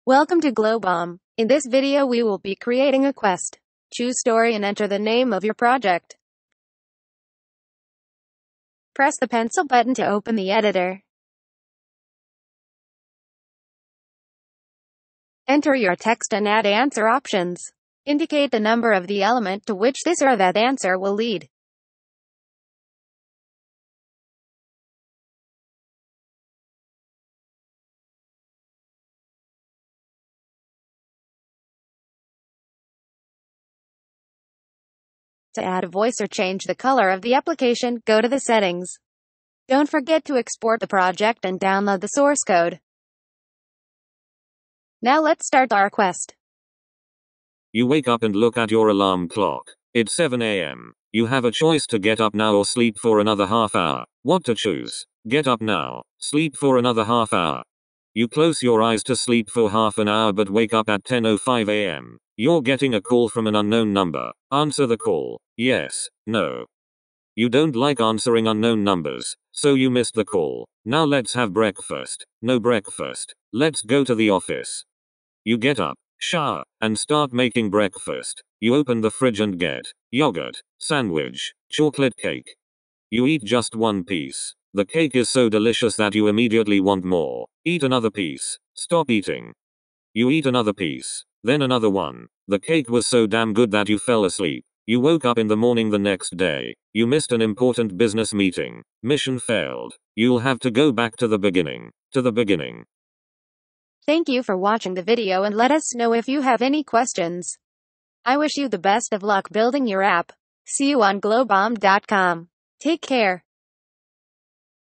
Welcome to Glowbom. In this video we will be creating a quest. Choose story and enter the name of your project. Press the pencil button to open the editor. Enter your text and add answer options. Indicate the number of the element to which this or that answer will lead. To add a voice or change the color of the application, go to the settings. Don't forget to export the project and download the source code. Now let's start our quest. You wake up and look at your alarm clock. It's 7 a.m. You have a choice to get up now or sleep for another half hour. What to choose? Get up now. Sleep for another half hour. You close your eyes to sleep for half an hour but wake up at 10:05 a.m. You're getting a call from an unknown number. Answer the call. Yes, no. You don't like answering unknown numbers, so you missed the call. Now let's have breakfast. No breakfast. Let's go to the office. You get up, shower, and start making breakfast. You open the fridge and get yogurt, sandwich, chocolate cake. You eat just one piece. The cake is so delicious that you immediately want more. Eat another piece. Stop eating. You eat another piece. Then another one. The cake was so damn good that you fell asleep. You woke up in the morning the next day. You missed an important business meeting. Mission failed. You'll have to go back to the beginning. Thank you for watching the video and let us know if you have any questions. I wish you the best of luck building your app. See you on glowbom.com. Take care.